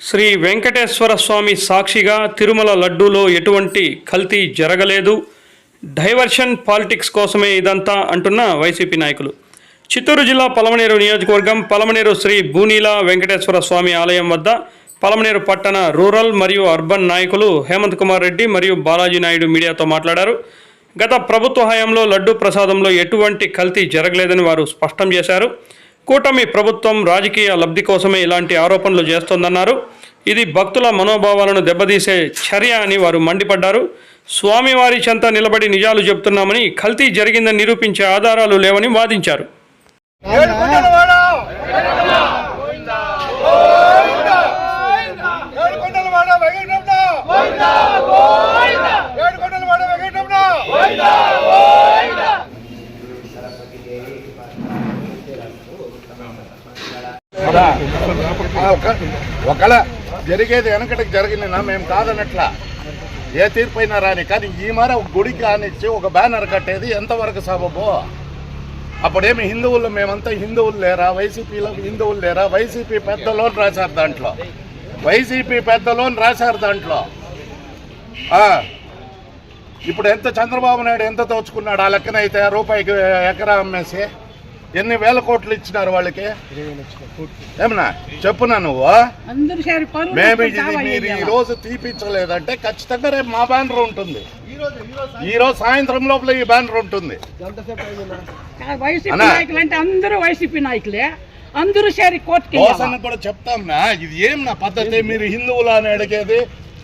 శ్రీ వెంకటేశ్వర స్వామి సాక్షిగా తిరుమల లడ్డూలో ఎటువంటి కల్తీ జరగలేదు, డైవర్షన్ పాలిటిక్స్ కోసమే ఇదంతా అంటున్న వైసీపీ నాయకులు. చిత్తూరు జిల్లా పలమనేరు నియోజకవర్గం పలమనేరు శ్రీ భూనీల వెంకటేశ్వర స్వామి ఆలయం వద్ద పలమనేరు పట్టణ రూరల్ మరియు అర్బన్ నాయకులు హేమంత్ కుమార్ రెడ్డి మరియు బాలాజీ నాయుడు మీడియాతో మాట్లాడారు. గత ప్రభుత్వ హయాంలో లడ్డూ ప్రసాదంలో ఎటువంటి కల్తీ జరగలేదని వారు స్పష్టం చేశారు. కూటమి ప్రభుత్వం రాజకీయ లబ్ధి కోసమే ఇలాంటి ఆరోపణలు చేస్తోందన్నారు. ఇది భక్తుల మనోభావాలను దెబ్బతీసే చర్య అని వారు మండిపడ్డారు. స్వామివారి చెంత నిలబడి నిజాలు చెబుతున్నామని, కల్తీ జరిగిందని నిరూపించే ఆధారాలు లేవని వాదించారు. ఒకవేళ జరిగేది వెనకటికి జరిగిందినా మేము కాదనట్లా, ఏ తీర్పు అయినా రాని. కానీ ఈ మార ఒక గుడికి ఆనిచ్చి ఒక బ్యానర్ కట్టేది ఎంతవరకు సబబో? అప్పుడేమి హిందువులు, మేమంతా హిందువులు లేరా? వైసీపీలో హిందువులు లేరా? వైసీపీ పెద్దలోని రాశారు దాంట్లో, దాంట్లో. ఇప్పుడు ఎంత చంద్రబాబు నాయుడు ఎంత దోచుకున్నాడు? ఆ లెక్కనైతే రూపాయికి ఎకరా అమ్మేసి ఎన్ని వేల కోట్లు ఇచ్చినారు వాళ్ళకి? ఏమన్నా చెప్పునా నువ్వు? మేము మీరు ఈ రోజు తీపించలేదంటే ఖచ్చితంగా రేపు మా బ్యానర్ ఉంటుంది. ఈ రోజు సాయంత్రం లోపల ఈ బ్యానర్ ఉంటుంది. వైసీపీ నాయకులే అందరూ కూడా చెప్తాంనా, ఇది ఏం నా పద్ధతి? మీరు హిందువులు అని అడిగేది,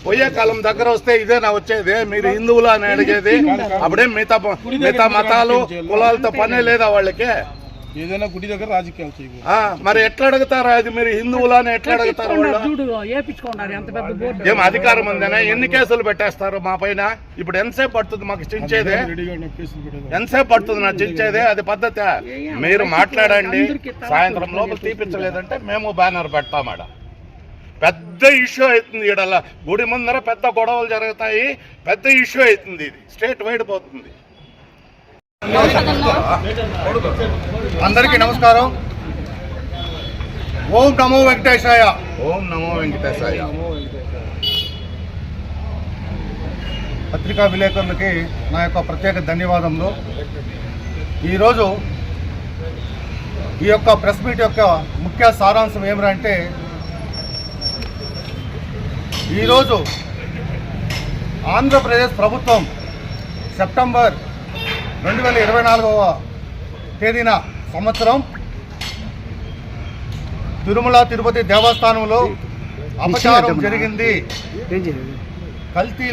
పోయే కాలం దగ్గర వస్తే ఇదే నా వచ్చేది. మీరు హిందువులు అని అడిగేది, అప్పుడేం మిగతా మతాలు కులాలతో పనే లేదా వాళ్ళకి? ఏదైనా గుడి దగ్గర రాజకీయాలు మరి ఎట్లా అడుగుతారా? అది మీరు హిందువులా అని ఎట్లా అడుగుతారు? ఏం అధికారం ఉందనే ఎన్ని కేసులు పెట్టేస్తారు మా పైన? ఇప్పుడు ఎంతసేపు పడుతుంది మాకు చించేదే? ఎంతసేపు పడుతుంది నా చించేదే? అది పద్ధతి? మీరు మాట్లాడండి, సాయంత్రం లోపల తీపించలేదంటే మేము బ్యానర్ పెడతామాడ. పెద్ద ఇష్యూ అవుతుంది ఈడలా, గుడి ముందర పెద్ద గొడవలు జరుగుతాయి, పెద్ద ఇష్యూ అవుతుంది. ఇది స్టేట్ వైడ్ పోతుంది. అందరికీ నమస్కారం. ఓం నమో వెంకటేశాయ. ఓం నమో వెంకటేశాయ. పత్రికా విలేకరులకి నా యొక్క ప్రత్యేక ధన్యవాదములు. ఈరోజు ఈ యొక్క ప్రెస్ మీట్ యొక్క ముఖ్య సారాంశం ఏమిటంటే, ఈరోజు ఆంధ్రప్రదేశ్ ప్రభుత్వం సెప్టెంబర్ 2024వ తేదీన సంవత్సరం తిరుమల తిరుపతి దేవస్థానంలో అపచారం జరిగింది, కల్తీ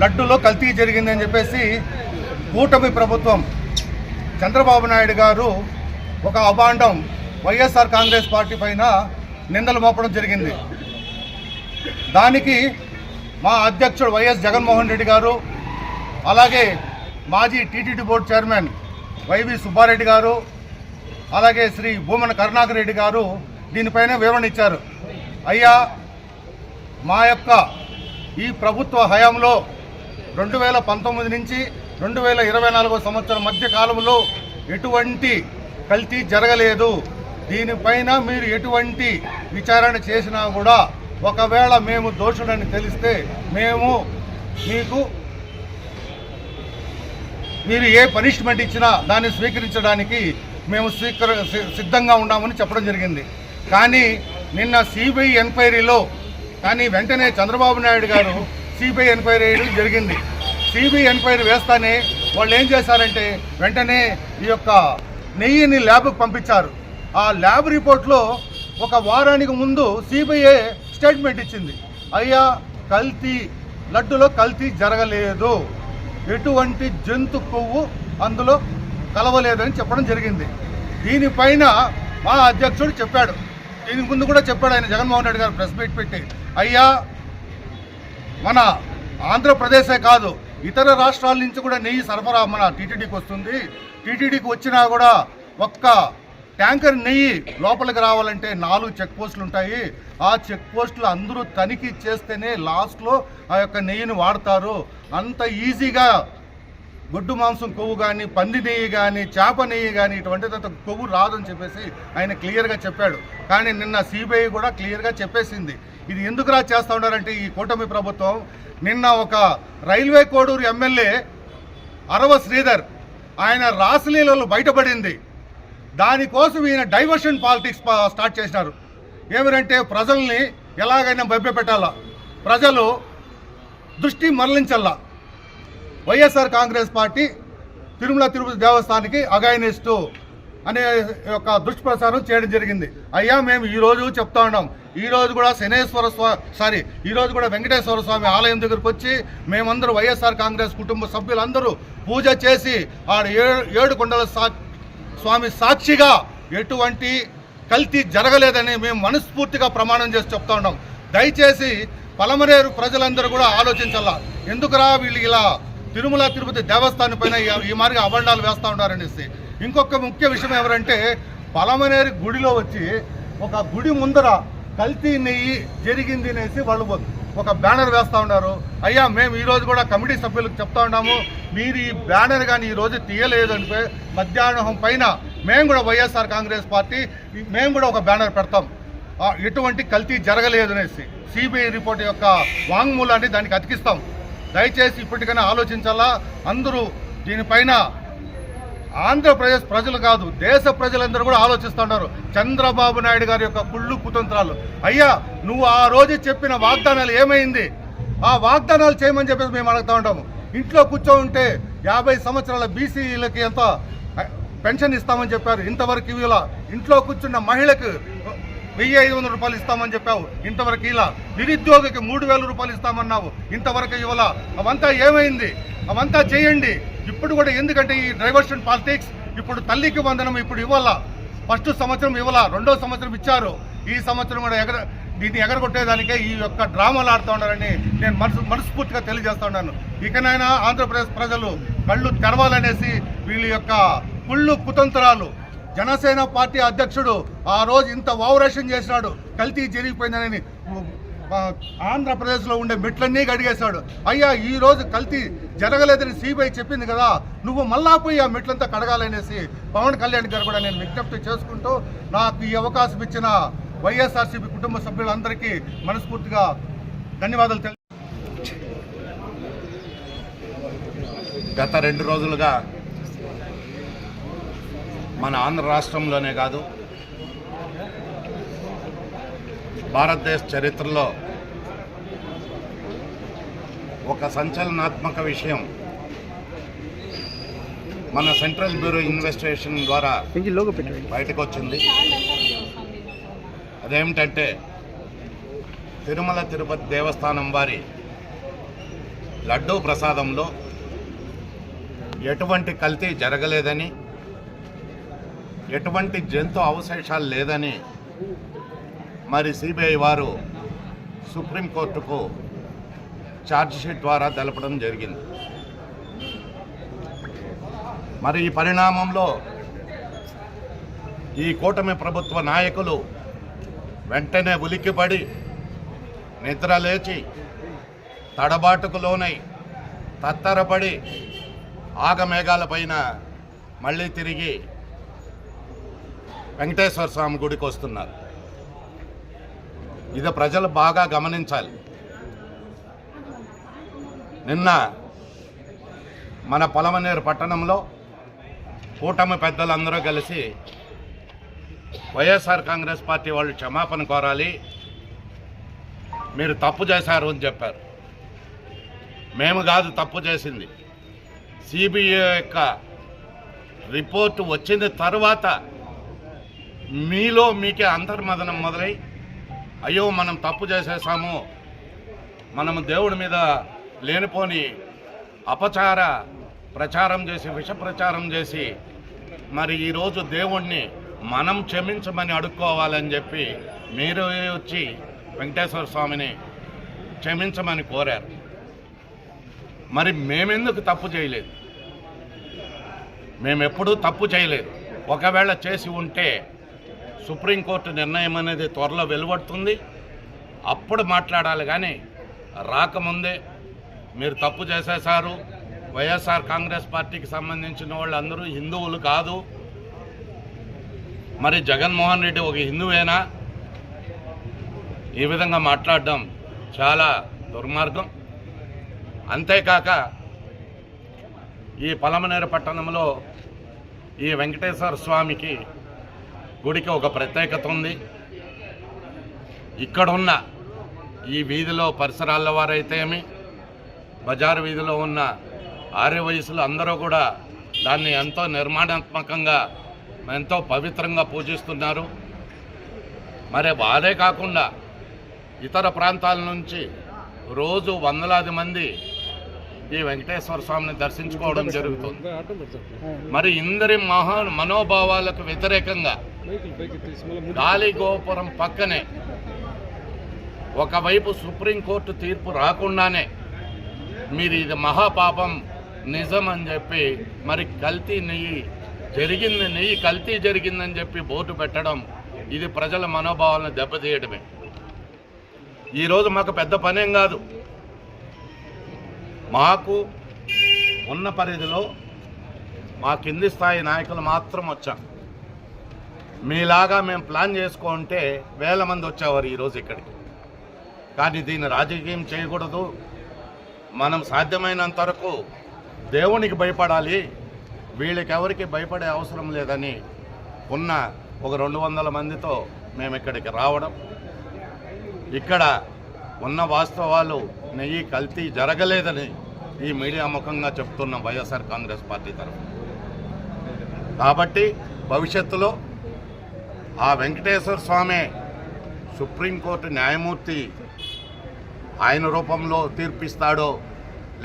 లడ్డూలో కల్తీ జరిగింది అని చెప్పేసి కూటమి ప్రభుత్వం చంద్రబాబు నాయుడు గారు ఒక అభాండం వైఎస్ఆర్ కాంగ్రెస్ పార్టీ పైన నిందలు మోపడం జరిగింది. దానికి మా అధ్యక్షుడు వైఎస్ జగన్మోహన్ రెడ్డి గారు, అలాగే మాజీ TTD board chairman YV Subbareddy గారు, అలాగే శ్రీ భూమన కరుణాకర్ రెడ్డి గారు దీనిపైన వివరణ ఇచ్చారు. అయ్యా, మా యొక్క ఈ ప్రభుత్వ హయాంలో 2019 నుంచి 2024 సంవత్సరం మధ్య కాలంలో ఎటువంటి కల్తీ జరగలేదు. దీనిపైన మీరు ఎటువంటి విచారణ చేసినా కూడా ఒకవేళ మేము దోషులని తెలిస్తే మేము మీరు ఏ పనిష్మెంట్ ఇచ్చినా దాన్ని స్వీకరించడానికి మేము సిద్ధంగా ఉన్నామని చెప్పడం జరిగింది. కానీ నిన్న సిబిఐ ఎంక్వైరీలో వెంటనే చంద్రబాబు నాయుడు గారు సిబిఐ ఎంక్వైరీ జరిగింది. సిబిఐ ఎంక్వైరీ వేస్తానే వాళ్ళు ఏం చేశారంటే వెంటనే ఈ యొక్క నెయ్యిని ల్యాబ్కి పంపించారు. ఆ ల్యాబ్ రిపోర్ట్లో ఒక వారానికి ముందు సిబిఐ స్టేట్మెంట్ ఇచ్చింది, అయ్యా లడ్డులో కల్తీ జరగలేదు, ఎటువంటి జంతు కొవ్వు అందులో కలవలేదని చెప్పడం జరిగింది. దీనిపైన మా అధ్యక్షుడు చెప్పాడు, దీనికి ముందు కూడా చెప్పాడు ఆయన జగన్మోహన్ రెడ్డి గారు ప్రెస్ మీట్ పెట్టి, అయ్యా మన ఆంధ్రప్రదేశే కాదు ఇతర రాష్ట్రాల నుంచి కూడా నెయ్యి సరఫరా మన టీటీడీకి వస్తుంది. టీటీడీకి వచ్చినా కూడా ఒక్క ట్యాంకర్ నెయ్యి లోపలికి రావాలంటే 4 చెక్ పోస్టులు ఉంటాయి. ఆ చెక్ పోస్టులు అందరూ తనిఖీ చేస్తేనే లాస్ట్లో ఆ యొక్క నెయ్యిని వాడతారు. అంత ఈజీగా గొడ్డు మాంసం కొవ్వు కానీ, పంది నెయ్యి కానీ, చేప నెయ్యి కానీ ఇటువంటి కొవ్వు రాదని చెప్పేసి ఆయన క్లియర్గా చెప్పాడు. కానీ నిన్న సిబిఐ కూడా క్లియర్గా చెప్పేసింది. ఇది ఎందుకు చేస్తూ ఉన్నారంటే ఈ కూటమి ప్రభుత్వం, నిన్న ఒక రైల్వే కోడూరు ఎమ్మెల్యే అరవ శ్రీధర్ ఆయన రాసలీలలో బయటపడింది. దానికోసం ఈయన డైవర్షన్ పాలిటిక్స్ స్టార్ట్ చేసినారు. ఏమిటంటే ప్రజల్ని ఎలాగైనా భయపెట్టాలా, ప్రజలు దృష్టి మరలించాలా. వైఎస్ఆర్ కాంగ్రెస్ పార్టీ తిరుమల తిరుపతి దేవస్థానానికి అగైనెస్టు అనే ఒక దుష్ప్రచారం చేయడం జరిగింది. అయ్యా మేము ఈరోజు చెప్తా ఉన్నాం, ఈరోజు కూడా ఈరోజు కూడా వెంకటేశ్వర స్వామి ఆలయం దగ్గరకు వచ్చి మేమందరూ వైఎస్ఆర్ కాంగ్రెస్ కుటుంబ సభ్యులందరూ పూజ చేసి ఆడ 7 కొండల స్వామి సాక్షిగా ఎటువంటి కల్తీ జరగలేదని మేము మనస్ఫూర్తిగా ప్రమాణం చేసి చెప్తా ఉన్నాం. దయచేసి పలమనేరు ప్రజలందరూ కూడా ఆలోచించాలా, ఎందుకురా వీళ్ళు ఇలా తిరుమల తిరుపతి దేవస్థానం పైన ఈ మాదిరిగా అబండాలు వేస్తూ ఉన్నారనేసి. ఇంకొక ముఖ్య విషయం ఎవరంటే, పలమనేరు గుడిలో వచ్చి ఒక గుడి ముందర కల్తీ నెయ్యి జరిగింది అనేసి వాళ్ళు ఒక బ్యానర్ వేస్తూ ఉన్నారు. అయ్యా మేము ఈరోజు కూడా కమిటీ సభ్యులకు చెప్తా ఉన్నాము, మీరు ఈ బ్యానర్ కానీ ఈరోజు తీయలేదంటే మధ్యాహ్నం పైన మేము కూడా వైఎస్ఆర్ కాంగ్రెస్ పార్టీ మేము కూడా ఒక బ్యానర్ పెడతాం, ఎటువంటి కల్తీ జరగలేదు అనేసి. సిబిఐ రిపోర్ట్ యొక్క వాంగ్మూలాన్ని దానికి అతికిస్తాం. దయచేసి ఇప్పటికైనా ఆలోచించాలా. అందరూ దీనిపైన ఆంధ్రప్రదేశ్ ప్రజలు కాదు, దేశ ప్రజలందరూ కూడా ఆలోచిస్తున్నారు. చంద్రబాబు నాయుడు గారి యొక్క కుళ్ళు కుతంత్రాలు. అయ్యా నువ్వు ఆ రోజు చెప్పిన వాగ్దానాలు ఏమైంది? ఆ వాగ్దానాలు చేయమని చెప్పేసి మేము అడుగుతూ ఉంటాము. ఇంట్లో కూర్చోంటే 50 సంవత్సరాల బీసీలకి ఎంత పెన్షన్ ఇస్తామని చెప్పారు, ఇంతవరకు ఇవ్వాల. ఇంట్లో కూర్చున్న మహిళకు 1500 రూపాయలు ఇస్తామని చెప్పావు, ఇంతవరకు ఇలా. నిరుద్యోగికి 3000 రూపాయలు ఇస్తామన్నావు, ఇంతవరకు ఇవ్వాల. అవంతా ఏమైంది? అవంతా చేయండి. ఇప్పుడు కూడా ఎందుకంటే ఈ డైవర్షన్ పాలిటిక్స్, ఇప్పుడు తల్లికి వందనం ఇప్పుడు ఇవ్వాల. ఫస్ట్ సంవత్సరం ఇవ్వాల, 2వ సంవత్సరం ఇచ్చారు. ఈ సంవత్సరం కూడా దీన్ని ఎగరగొట్టేదానికే ఈ యొక్క డ్రామాలు ఆడుతూ ఉన్నారని నేను మనస్ఫూర్తిగా తెలియజేస్తా ఉన్నాను. ఇకనైనా ఆంధ్రప్రదేశ్ ప్రజలు కళ్ళు తెరవాలనేసి వీళ్ళ యొక్క కుళ్ళు కుతంత్రాలు. జనసేన పార్టీ అధ్యక్షుడు ఆ రోజు ఇంత ఓవరేషన్ చేసినాడు, కల్తీ జరిగిపోయిందని ఆంధ్రప్రదేశ్లో ఉండే మెట్లన్నీ కడిగేశాడు. అయ్యా ఈ రోజు కల్తీ జరగలేదని సిబిఐ చెప్పింది కదా, నువ్వు మళ్ళా పోయి ఆ మెట్లంతా కడగాలనేసి పవన్ కళ్యాణ్ గారు కూడా నేను విజ్ఞప్తి చేసుకుంటూ, నాకు ఈ అవకాశం ఇచ్చిన వైఎస్ఆర్సీపీ కుటుంబ సభ్యులందరికీ మనస్ఫూర్తిగా ధన్యవాదాలు గత 2 రోజులుగా మన ఆంధ్ర రాష్ట్రంలోనే కాదు, భారతదేశ చరిత్రలో ఒక సంచలనాత్మక విషయం మన సెంట్రల్ బ్యూరో ఇన్వెస్టిగేషన్ ద్వారా బయటకు వచ్చింది. అదేమిటంటే తిరుమల తిరుపతి దేవస్థానం వారి లడ్డూ ప్రసాదంలో ఎటువంటి కల్తీ జరగలేదని, ఎటువంటి జంతు అవశేషాలు లేదని మరి సిబిఐ వారు సుప్రీంకోర్టుకు ఛార్జ్షీట్ ద్వారా తెలపడం జరిగింది. మరి ఈ పరిణామంలో ఈ కూటమి ప్రభుత్వ నాయకులు వెంటనే ఉలిక్కిపడి నిద్రలేచి తడబాటుకు లోనై తత్తరపడి ఆగమేఘాలపైన మళ్ళీ తిరిగి వెంకటేశ్వర స్వామి గుడికి వస్తున్నారు. ఇది ప్రజలు బాగా గమనించాలి. నిన్న మన పలమనేరు పట్టణంలో కూటమి పెద్దలందరూ కలిసి వైఎస్ఆర్ కాంగ్రెస్ పార్టీ వాళ్ళు క్షమాపణ కోరాలి, మీరు తప్పు చేశారు అని చెప్పారు. మేము కాదు తప్పు చేసింది, సిబిఐ యొక్క రిపోర్టు వచ్చిన తర్వాత మీకే అంతర్మదనం మొదలై, అయ్యో మనం తప్పు చేసేసాము, మనము దేవుడి మీద లేనిపోని అపచార ప్రచారం చేసి విష ప్రచారం చేసి మరి ఈరోజు దేవుణ్ణి మనం క్షమించమని అడుక్కోవాలని చెప్పి మీరు వచ్చి వెంకటేశ్వర స్వామిని క్షమించమని కోరారు. మరి మేమెందుకు తప్పు చేయలేదు? మేమెప్పుడూ తప్పు చేయలేదు. ఒకవేళ చేసి ఉంటే సుప్రీంకోర్టు నిర్ణయం అనేది త్వరలో వెలువడుతుంది, అప్పుడు మాట్లాడాలి. కానీ రాకముందే మీరు తప్పు చేసేశారు, వైఎస్ఆర్ కాంగ్రెస్ పార్టీకి సంబంధించిన వాళ్ళందరూ హిందువులు కాదు, మరి జగన్మోహన్ రెడ్డి ఒక హిందువేనా? ఈ విధంగా మాట్లాడడం చాలా దుర్మార్గం. అంతేకాక ఈ పలమనేరు పట్టణంలో ఈ వెంకటేశ్వర స్వామికి గుడికి ఒక ప్రత్యేకత ఉంది. ఇక్కడున్న ఈ వీధిలో పరిసరాల వారైతేమి, బజారు వీధిలో ఉన్న ఆర్య వయసులు అందరూ కూడా దాన్ని ఎంతో నిర్మాణాత్మకంగా ఎంతో పవిత్రంగా పూజిస్తున్నారు. మరి వారే కాకుండా ఇతర ప్రాంతాల నుంచి రోజు వందలాది మంది ఈ వెంకటేశ్వర స్వామిని దర్శించుకోవడం జరుగుతుంది. మరి ఇందరి మనోభావాలకు వ్యతిరేకంగా గాలి గోపురం పక్కనే ఒకవైపు సుప్రీంకోర్టు తీర్పు రాకుండానే మీరు ఇది మహాపాపం నిజం అని చెప్పి మరి నెయ్యి కల్తీ జరిగిందని చెప్పి బోర్డు పెట్టడం, ఇది ప్రజల మనోభావాలను దెబ్బతీయడమే. ఈరోజు మాకు పెద్ద పనేం కాదు. మాకు ఉన్న పరిధిలో మా కింది స్థాయి నాయకులు మాత్రం వచ్చాం. మీలాగా మేము ప్లాన్ చేసుకుంటే వేల మంది వచ్చేవారు ఈరోజు ఇక్కడికి. కానీ దీన్ని రాజకీయం చేయకూడదు. మనం సాధ్యమైనంత వరకు దేవునికి భయపడాలి, వీళ్ళకెవరికి భయపడే అవసరం లేదని ఉన్న ఒక 200 మందితో మేము ఇక్కడికి రావడం. ఇక్కడ ఉన్న వాస్తవాలు నెయ్యి కల్తీ జరగలేదని ఈ మీడియా ముఖంగా చెప్తున్న వైఎస్ఆర్ కాంగ్రెస్ పార్టీ తరఫున. కాబట్టి భవిష్యత్తులో ఆ వెంకటేశ్వర స్వామి సుప్రీంకోర్టు న్యాయమూర్తి ఆయన రూపంలో తీర్పిస్తాడో,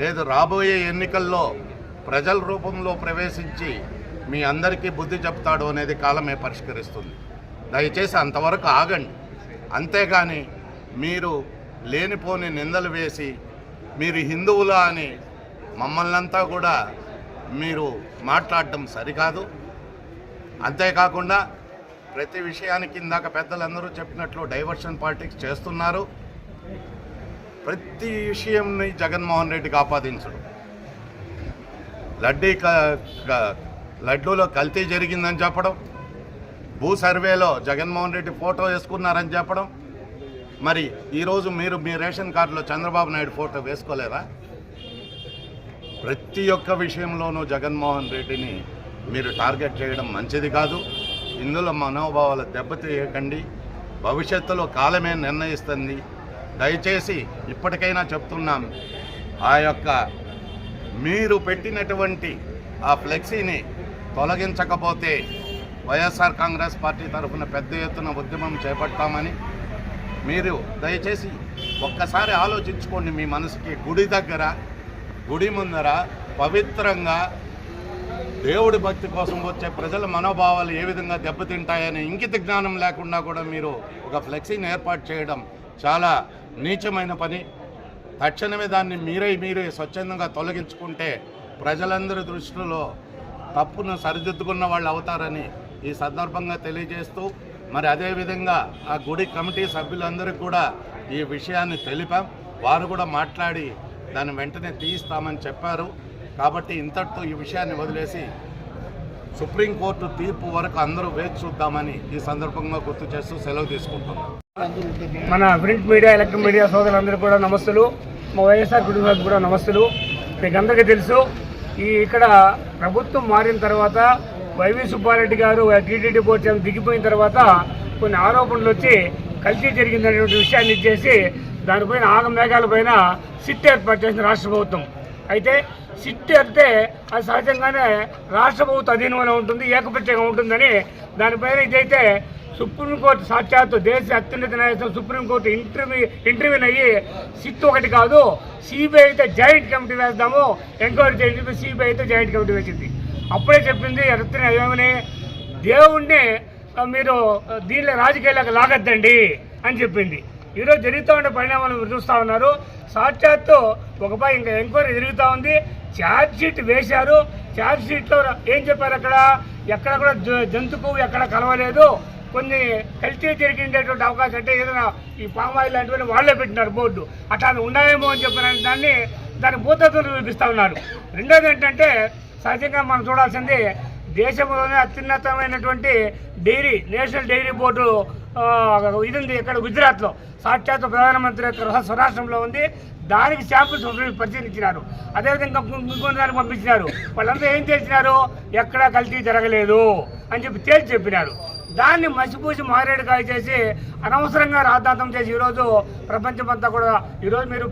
లేదు రాబోయే ఎన్నికల్లో ప్రజల రూపంలో ప్రవేశించి మీ అందరికీ బుద్ధి చెప్తాడో అనేది కాలమే పరిష్కరిస్తుంది. దయచేసి అంతవరకు ఆగండి. అంతేగాని మీరు లేనిపోని నిందలు వేసి మీరు హిందువులా అని మమ్మల్నంతా కూడా మీరు మాట్లాడడం సరికాదు. అంతేకాకుండా ప్రతి విషయానికి ఇందాక పెద్దలందరూ చెప్పినట్లు డైవర్షన్ పాలిటిక్స్ చేస్తున్నారు. ప్రతి విషయంని జగన్మోహన్ రెడ్డికి ఆపాదించడు. లడ్డూలో కల్తీ జరిగిందని చెప్పడం, భూ సర్వేలో జగన్మోహన్ రెడ్డి ఫోటో వేసుకున్నారని చెప్పడం. మరి ఈరోజు మీరు మీ రేషన్ కార్డులో చంద్రబాబు నాయుడు ఫోటో వేసుకోలేదా? ప్రతి ఒక్క విషయంలోనూ జగన్మోహన్ రెడ్డిని మీరు టార్గెట్ చేయడం మంచిది కాదు. ఇందులో మనోభావాలు దెబ్బతీయకండి. భవిష్యత్తులో కాలమే నిర్ణయిస్తుంది. దయచేసి ఇప్పటికైనా చెప్తున్నాం, ఆ యొక్క మీరు పెట్టినటువంటి ఆ ఫ్లెక్సీని తొలగించకపోతే వైఎస్ఆర్ కాంగ్రెస్ పార్టీ తరఫున పెద్ద ఎత్తున ఉద్యమం చేపడతామని మీరు దయచేసి ఒక్కసారి ఆలోచించుకోండి. మీ మనసుకి గుడి దగ్గర, గుడి ముందర పవిత్రంగా దేవుడి భక్తి కోసం వచ్చే ప్రజల మనోభావాలు ఏ విధంగా దెబ్బతింటాయని ఇంకిత జ్ఞానం లేకుండా కూడా మీరు ఒక ఫ్లెక్సీని ఏర్పాటు చేయడం చాలా నీచమైన పని. తక్షణమే దాన్ని మీరే స్వచ్ఛందంగా తొలగించుకుంటే ప్రజలందరి దృష్టిలో తప్పును సరిదిద్దుకున్న వాళ్ళు అవుతారని ఈ సందర్భంగా తెలియజేస్తూ, మరి అదేవిధంగా ఆ గుడి కమిటీ సభ్యులందరికీ కూడా ఈ విషయాన్ని తెలిపాం. వారు కూడా మాట్లాడి దాన్ని వెంటనే తీయిస్తామని చెప్పారు. కాబట్టి ఇంతటితో ఈ విషయాన్ని వదిలేసి సుప్రీంకోర్టు తీర్పు వరకు అందరూ వేచి చూద్దామని ఈ సందర్భంగా గుర్తు చేస్తూ సెలవు తీసుకుంటున్నాం. మన ప్రింట్ మీడియా, ఎలక్ట్రిక్ మీడియా సోదరులందరూ కూడా నమస్తులు. మా వైఎస్ఆర్ కుటుంబానికి కూడా నమస్తులు. మీకు అందరికీ తెలుసు, ఇక్కడ ప్రభుత్వం మారిన తర్వాత వైవి సుబ్బారెడ్డి గారు టీటీడీ బోర్డు దిగిపోయిన తర్వాత కొన్ని ఆరోపణలు వచ్చి కల్తీ జరిగిందనేటువంటి విషయాన్ని ఇచ్చేసి దానిపైన ఆగమేఘాల పైన సిట్ ఏర్పాటు చేసిన రాష్ట్ర ప్రభుత్వం. అయితే సిట్ అంటే అది సహజంగానే రాష్ట్ర ప్రభుత్వ అధీనంలో ఉంటుంది, ఏకపక్షంగా ఉంటుందని దానిపైన ఇదైతే సుప్రీంకోర్టు సాక్షాత్తు దేశ అత్యున్నత న్యాయస్థానం సుప్రీంకోర్టు ఇంటర్వ్యూన్ అయ్యి సిట్ ఒకటి కాదు, సిబిఐ అయితే జాయింట్ కమిటీ వేద్దాము, ఎంక్వైరీ చేసి సిబిఐ అయితే జాయింట్ కమిటీ వేసింది. అప్పుడే చెప్పింది రత్న ఏమని, దేవుణ్ణి మీరు దీనిలో రాజకీయాలకు లాగద్దండి అని చెప్పింది. ఈరోజు జరుగుతూ ఉండే పరిణామాలు మీరు చూస్తూ ఉన్నారు. సాక్షాత్తు ఒకపై ఇంకా ఎంక్వైరీ జరుగుతూ ఉంది. ఛార్జ్ షీట్ వేశారు. ఛార్జ్ షీట్లో ఏం చెప్పారు, ఎక్కడ కూడా జంతుకు ఎక్కడ కలవలేదు, కొన్ని కల్తీ జరిగేటువంటి అవకాశం అంటే ఏదైనా ఈ పామ్ ఆయిల్ లాంటివన్నీ వాళ్ళే పెట్టినారు బోర్డు అట్లా ఉన్నాయేమో అని చెప్పిన దాన్ని భూతత్వం చూపిస్తూ ఉన్నారు. రెండోది ఏంటంటే సహజంగా మనం చూడాల్సింది దేశంలోనే అత్యున్నతమైనటువంటి డైరీ నేషనల్ డైరీ బోర్డు ఇది ఉంది ఇక్కడ గుజరాత్లో, సాక్షాత్ ప్రధానమంత్రి యొక్క స్వరాష్ట్రంలో ఉంది. దానికి శాంపుల్స్ పరిశీలించినారు. అదేవిధంగా ఇంకొన్ని దానికి పంపించినారు. వాళ్ళంతా ఏం చేసినారు, ఎక్కడా కల్తీ జరగలేదు అని తేల్చి చెప్పినారు. దాన్ని మసిపూసి మారేడుకాయ చేసి అనవసరంగా రాద్ధాంతం చేసి ఈరోజు ప్రపంచమంతా కూడా ఈరోజు మీరు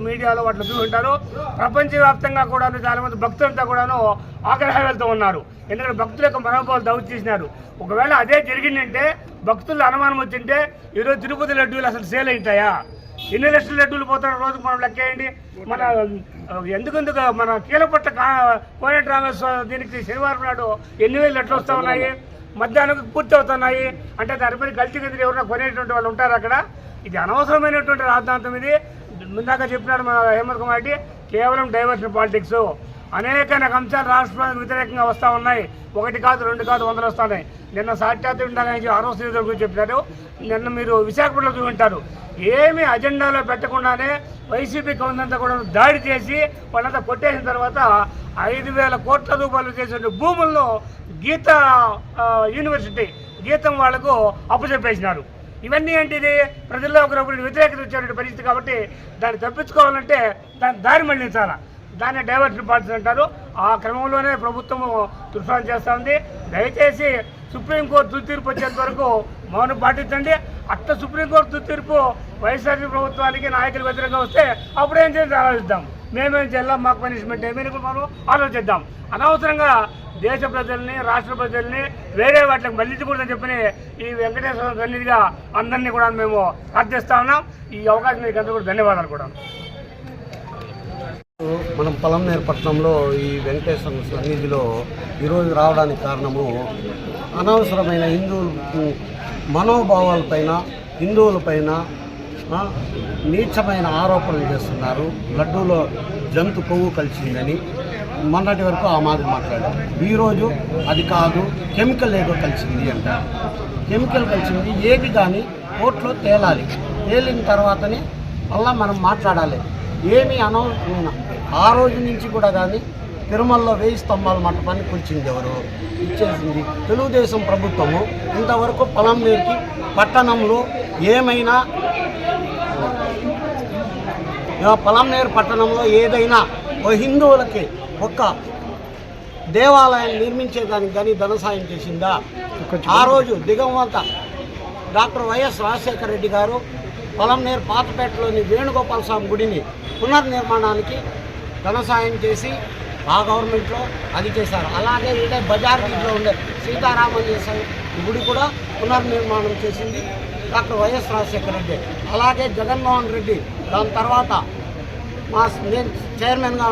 మీడియాలో వాటిలో చూసుంటారు. ప్రపంచవ్యాప్తంగా కూడా చాలామంది భక్తులంతా కూడాను ఆగ్రహాలతో ఉన్నారు. ఎందుకంటే భక్తుల యొక్క మనోభావాలు దౌత్యం చేసినారు. ఒకవేళ అదే జరిగిందంటే భక్తులు అనుమానం వచ్చింటే ఈరోజు తిరుపతి లడ్డూలు అసలు సేల్ అవుతాయా? ఎన్ని లక్షల లడ్డూలు పోతారు రోజుకు మనం లెక్కేయండి. మన ఎందుకు మన కీలపట్ల కోనేటి రామేశ్వర దీనికి శనివారం నాడు 8,000 లడ్లు వస్తూ ఉన్నాయి, మధ్యాహ్నం పూర్తి అవుతున్నాయి అంటే దానిపైన కల్తీ గదిలో ఎవరైనా కొనేటువంటి వాళ్ళు ఉంటారు అక్కడ. ఇది అనవసరమైనటువంటి రాద్ధాంతం. ఇది ముందాక చెప్పినాడు మన హేమంత్ కుమార్ రెడ్డి, కేవలం డైవర్షన్ పాలిటిక్స్. అనేక అంశాలు రాష్ట్రానికి వ్యతిరేకంగా వస్తూ ఉన్నాయి. 1 కాదు 2 కాదు 100 వస్తున్నాయి. నిన్న సాక్షాత్ ఉండాలి ఆరో శ్రీధర్ గురించి చెప్పినారు. నిన్న మీరు విశాఖపట్నంలో చూపింటారు. ఏమి అజెండాలో పెట్టకుండానే వైసీపీ కౌన్సిలంతా కూడా దాడి చేసి వాళ్ళంతా కొట్టేసిన తర్వాత 5,000 కోట్ల రూపాయలు చేసిన భూముల్లో గీత యూనివర్సిటీ గీతం వాళ్లకు అప్పచెప్పేసినారు. ఇవన్నీ ఏంటిది, ప్రజల్లో ఒకరొకరు వ్యతిరేకత వచ్చేటువంటి పరిస్థితి. కాబట్టి దాన్ని తప్పించుకోవాలంటే దాన్ని దారి మళ్లించాలా, దాన్ని డైవర్షన్ పాలిటిక్స్ అంటారు. ఆ క్రమంలోనే ప్రభుత్వము తుఫాన్ చేస్తూ ఉంది. దయచేసి సుప్రీంకోర్టు తుది తీర్పు వచ్చేంత వరకు మౌనం పాటించండి. అట్లా సుప్రీంకోర్టు తుది తీర్పు వైఎస్ఆర్సీ ప్రభుత్వానికి నాయకులు వ్యతిరేకంగా వస్తే అప్పుడేం చేసి ఆలోచిద్దాం. మేమేం చేయాలా, మాకు పనిష్మెంట్ ఏమైనా మనం ఆలోచిద్దాం. అనవసరంగా దేశ ప్రజల్ని రాష్ట్ర ప్రజల్ని వేరే వాటికి మళ్ళించకూడదని చెప్పని ఈ వెంకటేశ్వర సన్నిధిగా అందరినీ కూడా మేము ప్రార్థిస్తా ఉన్నాం. ఈ అవకాశం మీకు అందరూ కూడా ధన్యవాదాలు కూడా. మనం పలమనేరు పట్టణంలో ఈ వెంకటేశ్వర సన్నిధిలో ఈరోజు రావడానికి కారణము అనవసరమైన హిందువుల మనోభావాలపైన హిందువులపైన నీచమైన ఆరోపణలు చేస్తున్నారు. లడ్డూలో జంతు కొవ్వు కలిసిందని మొన్నటి వరకు ఆ మాదిరి మాట్లాడారు. ఈరోజు అది కాదు, కెమికల్ ఏదో కలిసింది అంటారు. కెమికల్ కలిసింది ఏది కానీ కోర్టులో తేలాలి. తేలిన తర్వాతనే మళ్ళా మనం మాట్లాడాలి. ఏమీ అనవసరమైన ఆ రోజు నుంచి కూడా కానీ తిరుమలలో 1000 స్తంభాల మంటపాన్ని కూల్చింది ఎవరు? ఇచ్చేసింది తెలుగుదేశం ప్రభుత్వము. ఇంతవరకు పలమనేరుకి పట్టణంలో ఏమైనా పలమనేరు పట్టణంలో ఏదైనా హిందువులకి ఒక్క దేవాలయాన్ని నిర్మించేదానికి కానీ ధన సాయం చేసిందా? ఆ రోజు దిగంవంత డాక్టర్ వైఎస్ రాజశేఖర రెడ్డి గారు పలమనేరు పాతపేటలోని వేణుగోపాల స్వామి గుడిని పునర్నిర్మాణానికి ధన సాయం చేసి ఆ గవర్నమెంట్లో అది చేశారు. అలాగే ఇదే బజార్ వీధిలో ఉండే సీతారామయ్య గుడి కూడా పునర్నిర్మాణం చేసింది డాక్టర్ వైఎస్ రాజశేఖర రెడ్డి. అలాగే జగన్మోహన్ రెడ్డి దాని తర్వాత నేను చైర్మన్గా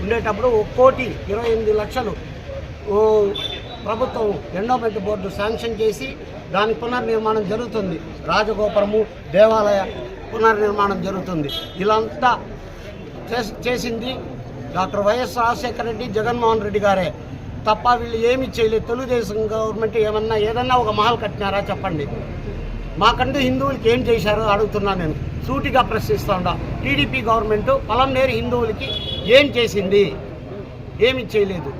ఉండేటప్పుడు 1,28,00,000 ప్రభుత్వం ఎండోమెంట్ బోర్డు శాంక్షన్ చేసి దాని పునర్నిర్మాణం జరుగుతుంది. రాజగోపురము దేవాలయ పునర్నిర్మాణం జరుగుతుంది. ఇలాంతా చేసింది డాక్టర్ వైఎస్ రాజశేఖర రెడ్డి జగన్మోహన్ రెడ్డి గారే తప్ప వీళ్ళు ఏమి చేయలేదు. తెలుగుదేశం గవర్నమెంట్ ఏదన్నా ఒక మహల్ కట్టినారా చెప్పండి. మాకంటూ హిందువులకి ఏం చేశారో అడుగుతున్నా నేను, సూటిగా ప్రశ్నిస్తూ ఉంటా. టీడీపీ గవర్నమెంట్ పలమనేరు హిందువులకి ఏం చేసింది? ఏమి చేయలేదు.